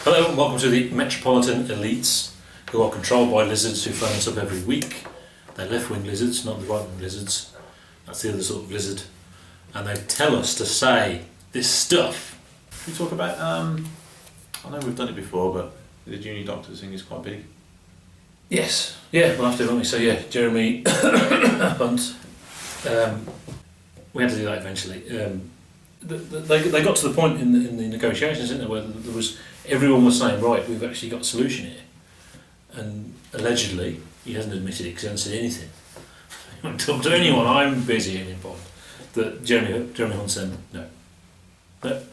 Hello and welcome to the Metropolitan elites, who are controlled by lizards who phone us up every week. They're left-wing lizards, not the right-wing lizards. That's the other sort of lizard. And they tell us to say this stuff. Can we talk about, I know we've done it before, but the junior doctors thing is quite big. Yes, yeah, we'll have to, won't we? So yeah, Jeremy Hunt, we had to do that eventually. They got to the point in the negotiations, didn't they, where there was, everyone was saying, right, we've actually got a solution here. And allegedly, he hasn't admitted it because he hasn't said anything. He won't talk to anyone, I'm busy and important. That Jeremy Hunt said, no,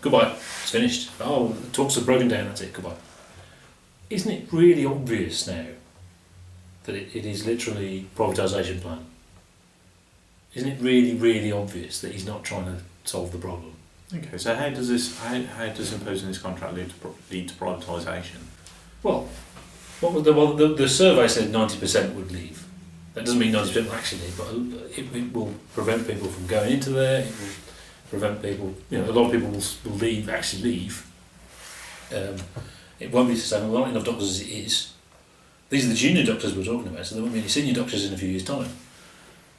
goodbye, it's finished. Oh, the talks are broken down, that's it, goodbye. Isn't it really obvious now that it is literally privatisation plan? Isn't it really, really obvious that he's not trying to solve the problem? Okay, so how does imposing this contract lead to privatisation? Well, the survey said 90% would leave. That doesn't mean 90% will actually leave, but it will prevent people from going into there. It will prevent people. A lot of people will leave. It won't be sustainable. There aren't enough doctors as it is. These are the junior doctors we're talking about, so there won't be any senior doctors in a few years' time.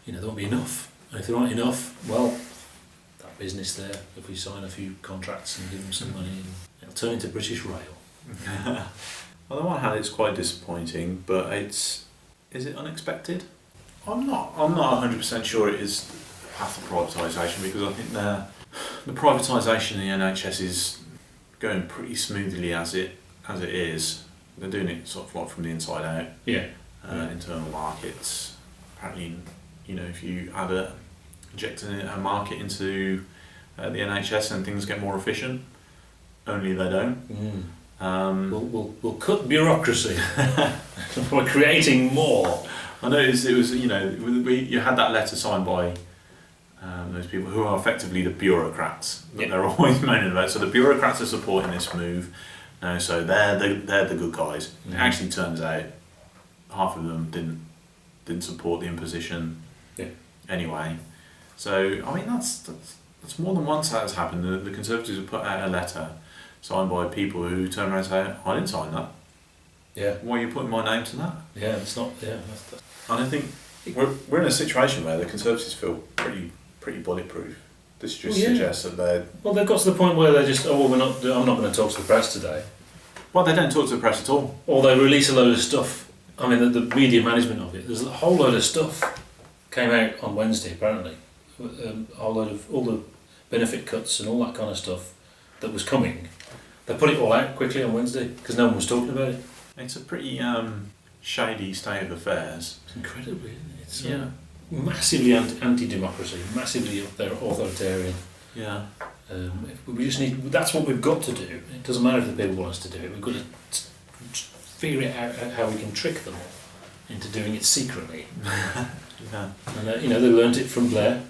There won't be enough. And if there aren't enough, well, that business there, if we sign a few contracts and give them some money, it'll turn into British Rail. On the one hand, it's quite disappointing, but is it unexpected? I'm not 100% sure it is the path of privatisation, because I think the privatisation in the NHS is going pretty smoothly as it is. They're doing it sort of like from the inside out. Yeah. Internal markets. Apparently, if you inject a market into the NHS, and things get more efficient. Only they don't. We'll cut bureaucracy by creating more. I noticed it was, you had that letter signed by those people who are effectively the bureaucrats that they're always moaning about. So the bureaucrats are supporting this move. So they're the good guys. It actually turns out half of them didn't support the imposition. Yeah. Anyway, so I mean that's more than once that has happened. The Conservatives have put out a letter signed by people who turn around and say, I didn't sign that. Yeah. Why are you putting my name to that? Yeah, it's not. Yeah. And I think we're in a situation where the Conservatives feel pretty bulletproof. This just suggests that they're... Well, they've got to the point where they're just, I'm not going to talk to the press today. Well, they don't talk to the press at all. Or they release a load of stuff. I mean, the media management of it, there's a whole load of stuff came out on Wednesday, apparently. A whole load of all the benefit cuts and all that kind of stuff that was coming. They put it all out quickly on Wednesday because no one was talking about it. It's a pretty shady state of affairs. It's incredibly, isn't it? It's massively anti-democracy, massively authoritarian. Yeah. We just need. That's what we've got to do. It doesn't matter if the people want us to do it. We've got to figure it out how we can trick them into doing it secretly. Yeah. And they learnt it from Blair.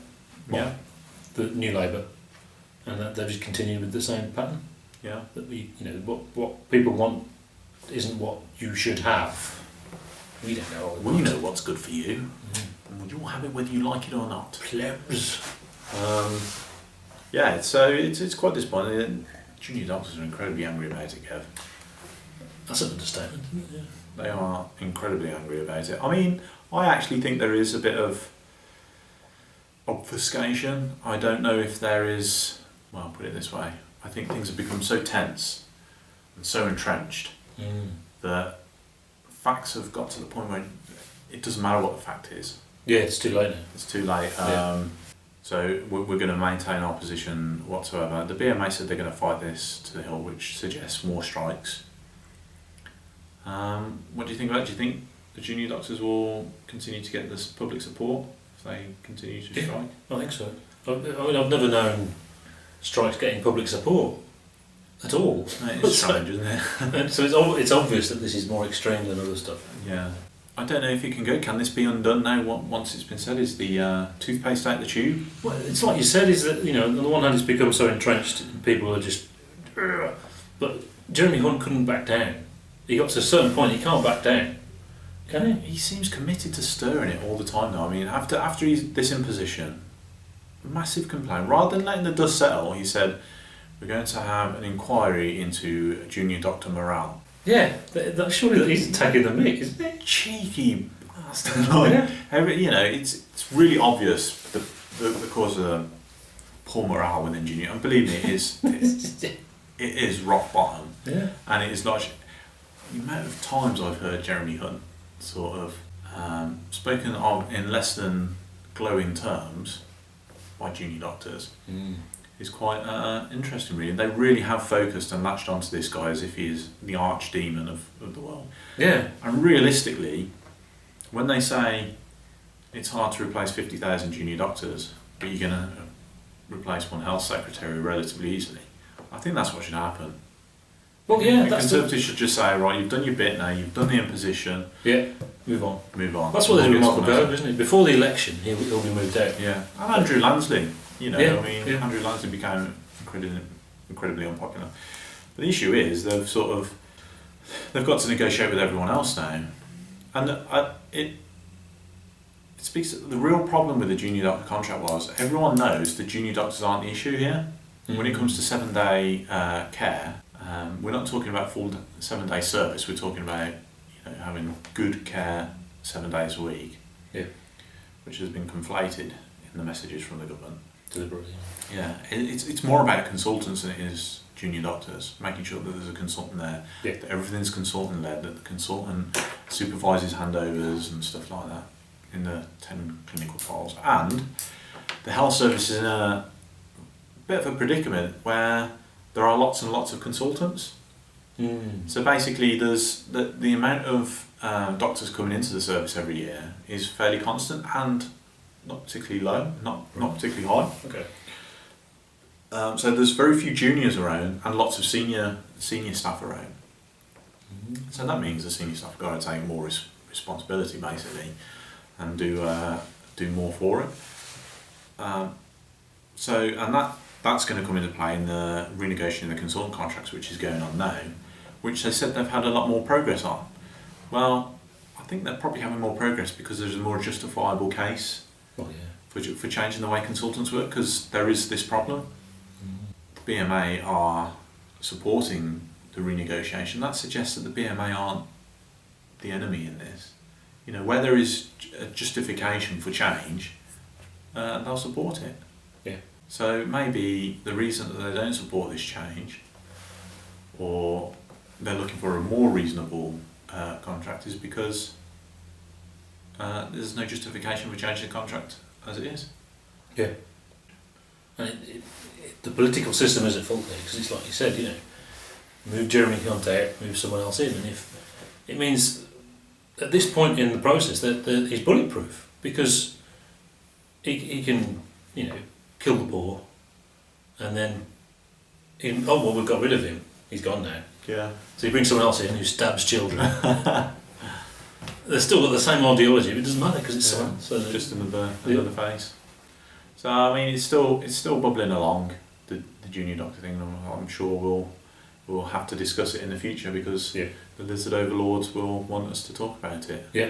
Yeah. The New Labour, and they've just continued with the same pattern. Yeah. That what people want isn't what you should have. We don't know. We know what's good for you. And you'll have it whether you like it or not. Plebs. So it's quite disappointing. Junior doctors are incredibly angry about it, Kev. That's an understatement, isn't it? Yeah. They are incredibly angry about it. I mean, I actually think there is a bit of obfuscation. I don't know if there is, well, I'll put it this way. I think things have become so tense and so entrenched that facts have got to the point where it doesn't matter what the fact is. Yeah, it's too late now. It's too late. So we're going to maintain our position whatsoever. The BMA said they're going to fight this to the hill, which suggests more strikes. What do you think about it? Do you think the junior doctors will continue to get this public support if they continue to strike? I think so. I've never known strikes getting public support at all. It's strange, isn't it? So it's obvious that this is more extreme than other stuff. Yeah. I don't know if it can go. Can this be undone now? Once it's been said, is the toothpaste out the tube? Well, it's like you said. Is that on the one hand, it's become so entrenched, and people are just. But Jeremy Hunt couldn't back down. He got to a certain point. He can't back down. Can he? He seems committed to stirring it all the time now. I mean, after he's this imposition, massive complaint. Rather than letting the dust settle, he said, we're going to have an inquiry into junior doctor morale. Yeah, that surely he's taking the mick, isn't it? Cheeky bastard. Like, it's really obvious the cause of poor morale within junior, and believe me, it is rock bottom. Yeah. And it is not. The amount of times I've heard Jeremy Hunt sort of spoken of in less than glowing terms by junior doctors is quite interesting, really. They really have focused and latched onto this guy as if he is the archdemon of the world. Yeah. And realistically, when they say it's hard to replace 50,000 junior doctors, but you're going to replace one health secretary relatively easily, I think that's what should happen. Well, yeah, the Conservatives should just say, right, you've done your bit now, you've done the imposition. Yeah, move on. Move on. That's what they did with Michael Gove, isn't it? Before the election, he'll be moved out. Yeah, and Andrew Lansley. Yeah. Andrew Lansley became incredibly unpopular. But the issue is they've got to negotiate with everyone else now, and it speaks. The real problem with the junior doctor contract was everyone knows the junior doctors aren't the issue here. When it comes to 7-day care, we're not talking about full 7-day service. We're talking about having good care 7 days a week. Yeah, which has been conflated in the messages from the government. Deliberately. Yeah, it's more about consultants than it is junior doctors, making sure that there's a consultant there, that everything's consultant led, that the consultant supervises handovers and stuff like that in the 10 clinical trials. And the health service is in a bit of a predicament where there are lots and lots of consultants. So basically there's the amount of doctors coming into the service every year is fairly constant and not particularly low, not particularly high. Okay. So there's very few juniors around and lots of senior staff around. So that means the senior staff have got to take more responsibility basically and do more for it. That's going to come into play in the renegotiating the consultant contracts, which is going on now, which they said they've had a lot more progress on. Well, I think they're probably having more progress because there's a more justifiable case for changing the way consultants work, because there is this problem. The BMA are supporting the renegotiation. That suggests that the BMA aren't the enemy in this. Where there is a justification for change, they'll support it. Yeah. So maybe the reason that they don't support this change, or they're looking for a more reasonable contract, is because there's no justification for changing the contract as it is. Yeah. And the political system is at fault there, because it's like you said, move Jeremy Hunt out, move someone else in, and if it means at this point in the process that he's bulletproof, because he can kill the poor, and then we've got rid of him, he's gone now. Yeah. So you bring someone else in who stabs children. They've still got the same ideology, but it doesn't matter because it's someone. So just another face. So I mean, it's still bubbling along, the junior doctor thing. I'm sure we'll have to discuss it in the future because the lizard overlords will want us to talk about it. Yeah.